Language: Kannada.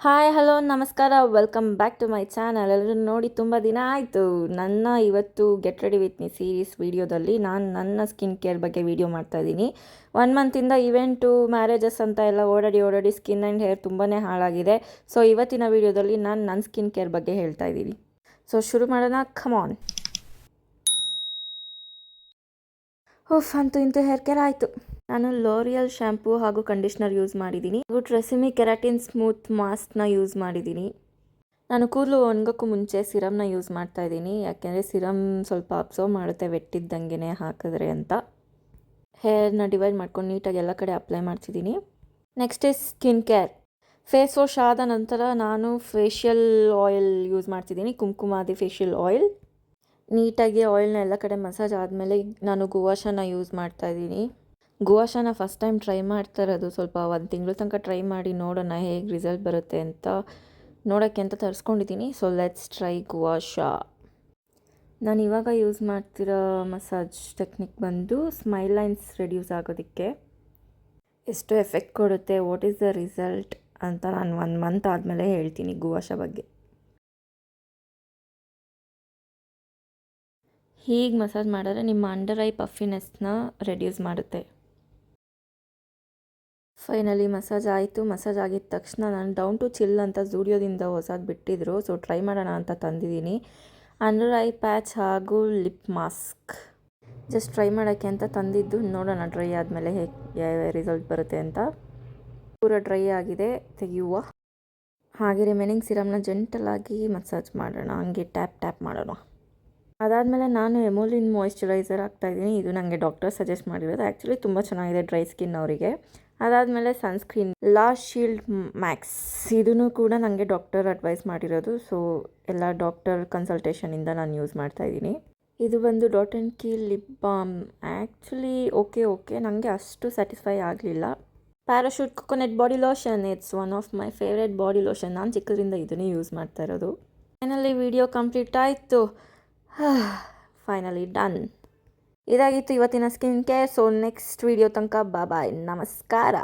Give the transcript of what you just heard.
ಹಾಯ್ ಹಲೋ ನಮಸ್ಕಾರ welcome back to my channel. ಎಲ್ಲರೂ ನೋಡಿ ತುಂಬ ದಿನ ಆಯಿತು. ನನ್ನ ಇವತ್ತು get ready with me series ವೀಡಿಯೋದಲ್ಲಿ ನಾನು ನನ್ನ ಸ್ಕಿನ್ ಕೇರ್ ಬಗ್ಗೆ ವೀಡಿಯೋ ಮಾಡ್ತಾಯಿದ್ದೀನಿ. 1 ಮಂತಿಂದ ಇವೆಂಟು ಮ್ಯಾರೇಜಸ್ ಅಂತ ಎಲ್ಲ ಓಡಾಡಿ ಸ್ಕಿನ್ ಆ್ಯಂಡ್ ಹೇರ್ ತುಂಬಾ ಹಾಳಾಗಿದೆ. ಸೊ ಇವತ್ತಿನ ವೀಡಿಯೋದಲ್ಲಿ ನಾನು ನನ್ನ ಸ್ಕಿನ್ ಕೇರ್ ಬಗ್ಗೆ ಹೇಳ್ತಾ ಇದ್ದೀನಿ. ಸೊ ಶುರು ಮಾಡೋಣ, ಕಮಾನ್. ಅಂತೂ ಇಂತೂ ಹೇರ್ ಕೇರ್ ಆಯಿತು. ನಾನು ಲೋರಿಯಲ್ ಶ್ಯಾಂಪೂ ಹಾಗೂ ಕಂಡೀಷ್ನರ್ ಯೂಸ್ ಮಾಡಿದ್ದೀನಿ ಹಾಗೂ ಟ್ರೆಸಿಮಿ ಕೆರಾಟಿನ್ ಸ್ಮೂತ್ ಮಾಸ್ಕ್ನ ಯೂಸ್ ಮಾಡಿದ್ದೀನಿ. ನಾನು ಕೂದಲು ಒಣಗೋಕ್ಕೂ ಮುಂಚೆ ಸಿರಮ್ನ ಯೂಸ್ ಮಾಡ್ತಾ ಇದ್ದೀನಿ, ಯಾಕೆಂದರೆ ಸಿರಮ್ ಸ್ವಲ್ಪ ಅಬ್ಸರ್ವ್ ಮಾಡುತ್ತೆ ವೆಟ್ಟಿದ್ದಂಗೆ ಹಾಕಿದ್ರೆ ಅಂತ. ಹೇರ್ನ ಡಿವೈಡ್ ಮಾಡ್ಕೊಂಡು ನೀಟಾಗಿ ಎಲ್ಲ ಕಡೆ ಅಪ್ಲೈ ಮಾಡ್ತಿದ್ದೀನಿ. Next is skin care. Face wash ಆದ ನಂತರ ನಾನು ಫೇಶಿಯಲ್ ಆಯಿಲ್ ಯೂಸ್ ಮಾಡ್ತಿದ್ದೀನಿ, ಕುಂಕುಮಾದಿ ಫೇಶಿಯಲ್ ಆಯಿಲ್. ನೀಟಾಗಿ ಆಯಿಲ್ನ ಎಲ್ಲ ಕಡೆ ಮಸಾಜ್ ಆದಮೇಲೆ ನಾನು ಗುವಾಶನ ಯೂಸ್ ಮಾಡ್ತಾ ಇದ್ದೀನಿ. ಗುವಾಶನ ಫಸ್ಟ್ ಟೈಮ್ ಟ್ರೈ ಮಾಡ್ತಾ ಇರೋದು, ಸ್ವಲ್ಪ 1 ತಿಂಗಳು ತನಕ ಟ್ರೈ ಮಾಡಿ ನೋಡೋಣ ಹೇಗೆ ರಿಸಲ್ಟ್ ಬರುತ್ತೆ ಅಂತ ನೋಡೋಕ್ಕೆ ಅಂತ ತರಿಸ್ಕೊಂಡಿದ್ದೀನಿ. So let's try gua sha. ನಾನು ಇವಾಗ ಯೂಸ್ ಮಾಡ್ತಿರೋ ಮಸಾಜ್ ಟೆಕ್ನಿಕ್ ಬಂದು ಸ್ಮೈಲ್ ಲೈನ್ಸ್ ರೆಡ್ಯೂಸ್ ಆಗೋದಕ್ಕೆ. ಎಷ್ಟು ಎಫೆಕ್ಟ್ ಕೊಡುತ್ತೆ, ವಾಟ್ ಈಸ್ ದ ರಿಸಲ್ಟ್ ಅಂತ ನಾನು 1 ಮಂತ್ ಆದಮೇಲೆ ಹೇಳ್ತೀನಿ ಗುವಾಶ ಬಗ್ಗೆ. ಹೀಗೆ ಮಸಾಜ್ ಮಾಡಿದ್ರೆ ನಿಮ್ಮ ಅಂಡರ್ ಐ ಪಫಿನೆಸ್ನ ರೆಡ್ಯೂಸ್ ಮಾಡುತ್ತೆ. ಫೈನಲಿ ಮಸಾಜ್ ಆಯಿತು. ಮಸಾಜ್ ಆಗಿದ ತಕ್ಷಣ ನಾನು ಡೌನ್ ಟು ಚಿಲ್ ಅಂತ ಝೂಡಿಯೋದಿಂದ ಹೊಸದು ಬಿಟ್ಟಿದ್ರು, ಸೊ ಟ್ರೈ ಮಾಡೋಣ ಅಂತ ತಂದಿದ್ದೀನಿ. ಅಂಡರ್ ಐ ಪ್ಯಾಚ್ ಹಾಗೂ ಲಿಪ್ ಮಾಸ್ಕ್ ಜಸ್ಟ್ ಟ್ರೈ ಮಾಡೋಕ್ಕೆ ಅಂತ ತಂದಿದ್ದು. ನೋಡೋಣ ಡ್ರೈ ಆದಮೇಲೆ ಹೇಗೆ ಯಾವ ರಿಸಲ್ಟ್ ಬರುತ್ತೆ ಅಂತ. ಪೂರ ಡ್ರೈ ಆಗಿದೆ, ತೆಗೆಯುವ. ಹಾಗೆ ರಿಮೈನಿಂಗ್ ಸಿರಮ್ನ ಜೆಂಟಲಾಗಿ ಮಸಾಜ್ ಮಾಡೋಣ, ಹಂಗೆ ಟ್ಯಾಪ್ ಮಾಡೋಣ. ಅದಾದಮೇಲೆ ನಾನು ಎಮೋಲಿನ್ ಮಾಯಿಶ್ಚರೈಸರ್ ಹಾಕ್ತಾಯಿದ್ದೀನಿ. ಇದು ನನಗೆ ಡಾಕ್ಟರ್ ಸಜೆಸ್ಟ್ ಮಾಡಿರೋದು. ಆ್ಯಕ್ಚುಲಿ ತುಂಬ ಚೆನ್ನಾಗಿದೆ ಡ್ರೈ ಸ್ಕಿನ್ ಅವರಿಗೆ. ಅದಾದಮೇಲೆ ಸನ್ಸ್ಕ್ರೀನ್ ಲಾ ಶೀಲ್ಡ್ ಮ್ಯಾಕ್ಸ್, ಇದೂ ಕೂಡ ನನಗೆ ಡಾಕ್ಟರ್ ಅಡ್ವೈಸ್ ಮಾಡಿರೋದು. ಸೊ ಎಲ್ಲ ಡಾಕ್ಟರ್ ಕನ್ಸಲ್ಟೇಷನಿಂದ ನಾನು ಯೂಸ್ ಮಾಡ್ತಾಯಿದ್ದೀನಿ. ಇದು ಬಂದು Dot and Key lip balm. Actually okay ನನಗೆ ಅಷ್ಟು ಸ್ಯಾಟಿಸ್ಫೈ ಆಗಲಿಲ್ಲ. Parachute coconut body lotion, it's one of my favourite body lotion. ನಾನು ಚಿಕ್ಕದ್ರಿಂದ ಇದನ್ನೇ ಯೂಸ್ ಮಾಡ್ತಾ ಇರೋದು. ಫೈನಲಿ ವಿಡಿಯೋ ಕಂಪ್ಲೀಟ್ ಆಯಿತು. Finally done. ಇದಾಗಿತ್ತು ಇವತ್ತಿನ skin care. So next video ತನಕ ಬಾಯ್, ನಮಸ್ಕಾರ.